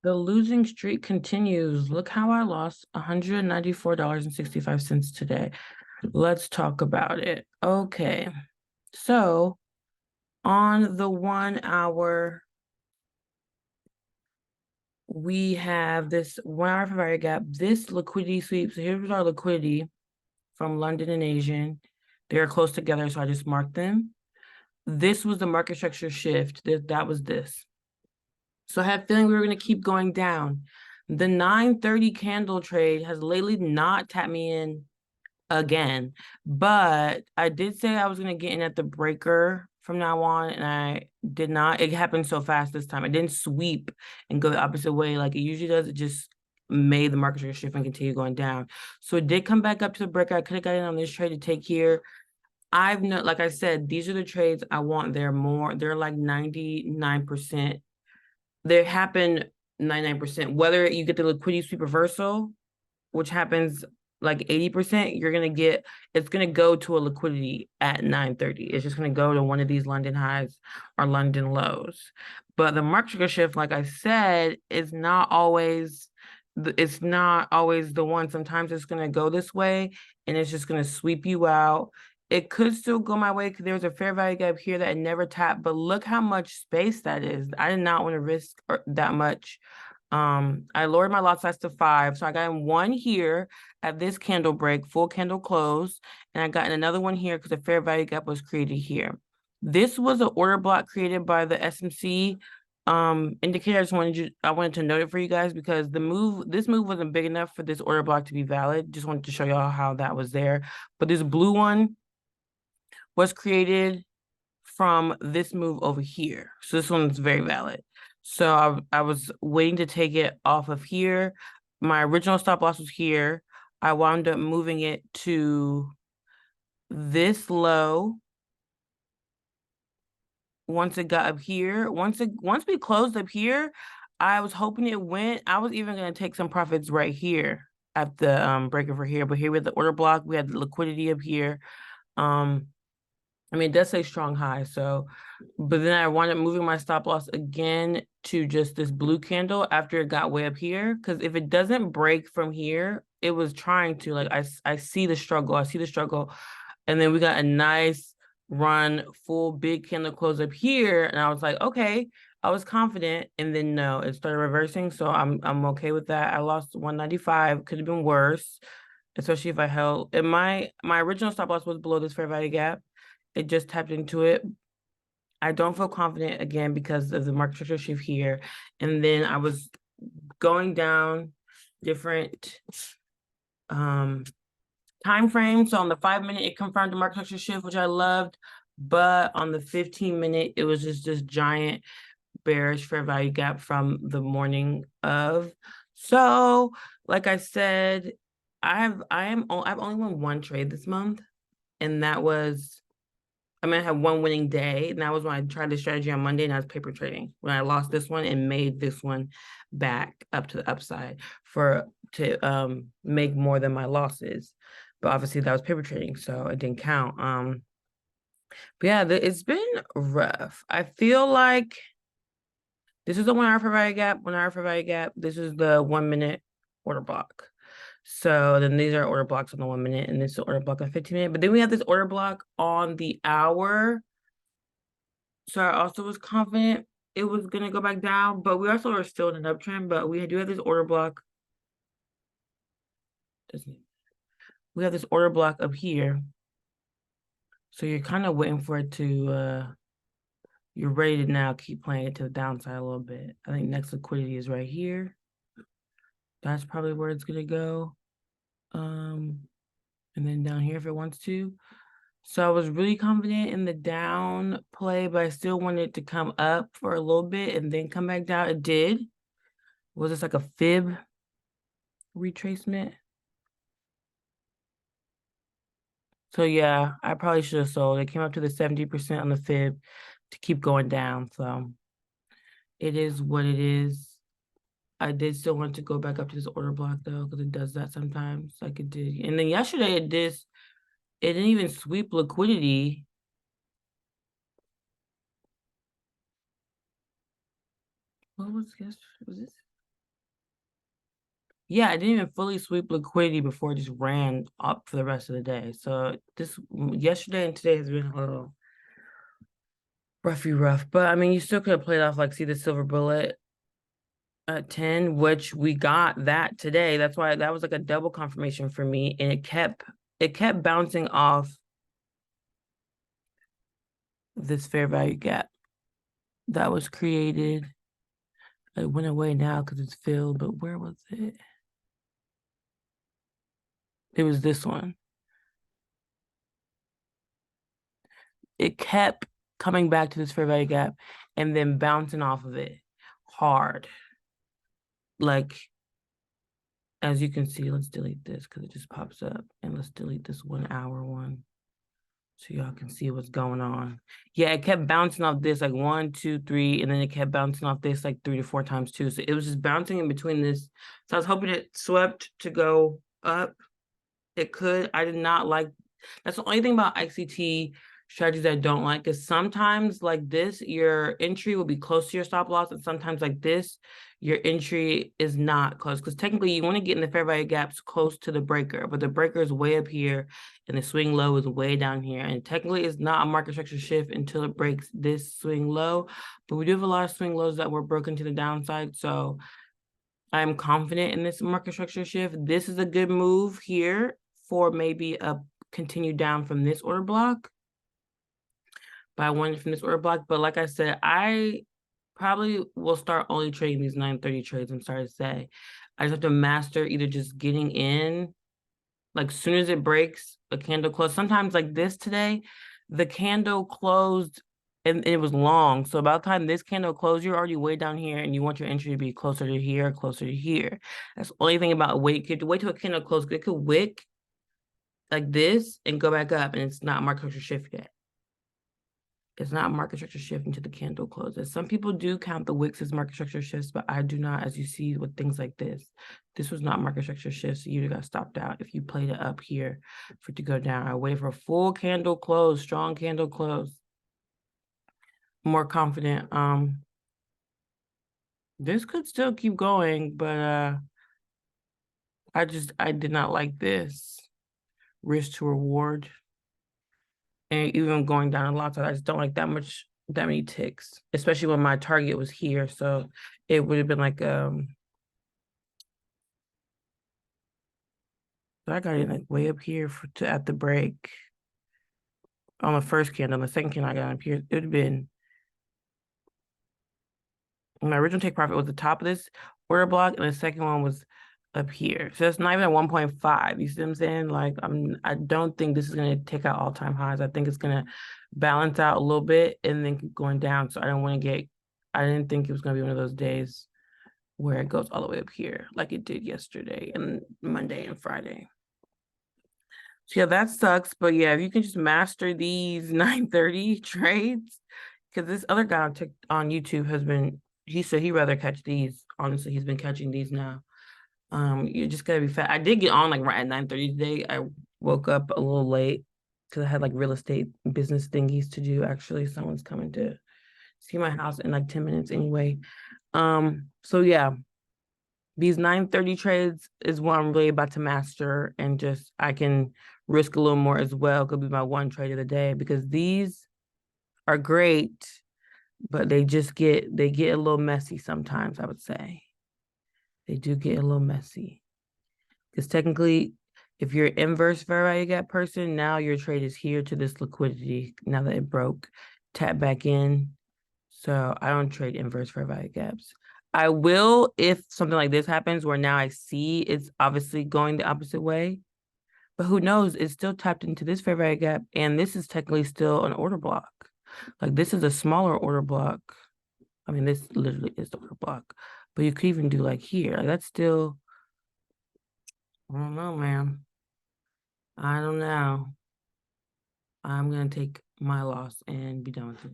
The losing streak continues. Look how I lost $194.65 today. Let's talk about it. Okay. So on the 1 hour, we have this 1 hour for value gap, this liquidity sweep. So here's our liquidity from London and Asian. They're close together, so I just marked them. This was the market structure shift. That was this. So I had a feeling we were going to keep going down. The 9:30 candle trade has lately not tapped me in again, but I did say I was going to get in at the breaker from now on, and I did not. It happened so fast this time. It didn't sweep and go the opposite way like it usually does. It just made the market structure shift and continue going down. So it did come back up to the breaker. I could have got in on this trade to take here. I've not, like I said, these are the trades I want. They're like 99%. They happen 99%. Whether you get the liquidity sweep reversal, which happens like 80%, it's gonna go to a liquidity at 9:30. It's just gonna go to one of these London highs or London lows. But the market structure shift, like I said, is not always the one. Sometimes it's gonna go this way and it's just gonna sweep you out. It could still go my way because there's a fair value gap here that I never tapped, but look how much space that is. I did not want to risk that much. I lowered my lot size to 5. So I got in one here at this candle break, full candle close, and I got in another one here because the fair value gap was created here. This was an order block created by the SMC indicator. I wanted to note it for you guys because this move wasn't big enough for this order block to be valid. Just wanted to show y'all how that was there. But this blue one was created from this move over here. So this one's very valid. So I was waiting to take it off of here. My original stop loss was here. I wound up moving it to this low. Once it got up here, once we closed up here, I was hoping it went. I was even going to take some profits right here at the breaker for here. But here with the order block, we had the liquidity up here. I mean, it does say strong high, so, but then I wound up moving my stop loss again to just this blue candle after it got way up here. Because if it doesn't break from here, it was trying to, like, I see the struggle. I see the struggle. And then we got a nice run, full big candle close up here. And I was like, okay, I was confident. And then no, it started reversing. So I'm okay with that. I lost 195. Could have been worse, especially if I held. And my original stop loss was below this fair value gap. It just tapped into it. I don't feel confident again because of the market structure shift here. And then I was going down different time frames. So on the 5-minute, it confirmed the market structure shift, which I loved. But on the 15-minute, it was just this giant bearish fair value gap from the morning of. So, like I said, I've only won one trade this month, and that was, I mean, I had one winning day, and that was when I tried the strategy on Monday, and I was paper trading when I lost this one and made this one back up to the upside to make more than my losses. But obviously that was paper trading, so it didn't count. But yeah, it's been rough. I feel like this is the 1 hour for value gap, 1 hour for value gap. This is the 1-minute order block. So then these are order blocks on the 1 minute, and this is order block on 15-minute. But then we have this order block on the hour. So I also was confident it was gonna go back down, but we also are still in an uptrend. But we do have this order block. We have this order block up here. So you're kind of waiting for it to you're ready to now keep playing it to the downside a little bit. I think next liquidity is right here. That's probably where it's gonna go. And then down here if it wants to. So I was really confident in the down play, but I still wanted it to come up for a little bit and then come back down. It did. Was this like a fib retracement? So yeah, I probably should have sold. It came up to the 70% on the fib to keep going down. So it is what it is. I did still want to go back up to this order block though, because it does that sometimes, like it did. And then yesterday it didn't even sweep liquidity. What was yesterday? Was this? Yeah, I didn't even fully sweep liquidity before it just ran up for the rest of the day. So this yesterday and today has been a little rough. But I mean, you still could have played off like see the silver bullet at 10, which we got that today. That's why that was like a double confirmation for me. And it kept bouncing off this fair value gap that was created. It went away now because it's filled, but where was it? It was this one. It kept coming back to this fair value gap and then bouncing off of it hard. Like, as you can see, let's delete this because it just pops up. And let's delete this 1 hour one so y'all can see what's going on. Yeah, it kept bouncing off this like 1, 2, 3, and then it kept bouncing off this like 3 to 4 times too. So it was just bouncing in between this. So I was hoping it swept to go up. It could. I did not like. That's the only thing about ICT strategies I don't like is sometimes like this, your entry will be close to your stop loss, and sometimes like this, your entry is not close. Because technically you want to get in the fair value gaps close to the breaker, but the breaker is way up here and the swing low is way down here. And technically it's not a market structure shift until it breaks this swing low. But we do have a lot of swing lows that were broken to the downside. So I'm confident in this market structure shift. This is a good move here for maybe a continued down from this order block. But I wanted from this order block. But like I said, I probably will start only trading these 930 trades. I'm sorry to say. I just have to master either just getting in, like as soon as it breaks, a candle close. Sometimes like this today, the candle closed and it was long. So about the time this candle closed, you're already way down here and you want your entry to be closer to here, closer to here. That's the only thing about wait. You have to wait till a candle closes. It could wick like this and go back up, and it's not market structure shift yet. It's not market structure shift until the candle closes. Some people do count the wicks as market structure shifts, but I do not, as you see with things like this. This was not market structure shifts. So you got stopped out if you played it up here for it to go down. I wait for a full candle close, strong candle close. More confident. This could still keep going, but I did not like this risk to reward. And even going down a lot, I just don't like that many ticks, especially when my target was here. So it would have been like I got it like way up here at the break on the first candle. On the second candle I got up here, it would have been my original take profit was the top of this order block, and the second one was up here. So it's not even at 1.5. You see what I'm saying? Like I don't think this is gonna take out all-time highs. I think it's gonna balance out a little bit and then keep going down. So I didn't think it was gonna be one of those days where it goes all the way up here like it did yesterday and Monday and Friday. So yeah, that sucks. But yeah, if you can just master these 930 trades, because this other guy on YouTube he said he'd rather catch these. Honestly, he's been catching these now. You just gotta be fat. I did get on like right at 9:30 today. I woke up a little late because I had like real estate business thingies to do. Actually, someone's coming to see my house in like 10 minutes anyway. So yeah, these 9:30 trades is what I'm really about to master, and just I can risk a little more as well. Could be my one trade of the day because these are great, but they get a little messy sometimes, I would say. They do get a little messy. Because technically, if you're inverse fair value gap person, now your trade is here to this liquidity. Now that it broke, tap back in. So I don't trade inverse fair value gaps. I will if something like this happens where now I see it's obviously going the opposite way. But who knows? It's still tapped into this fair value gap, and this is technically still an order block. Like this is a smaller order block. I mean, this literally is the order block. But you could even do like here. Like that's still, I don't know, man. I don't know. I'm gonna take my loss and be done with it.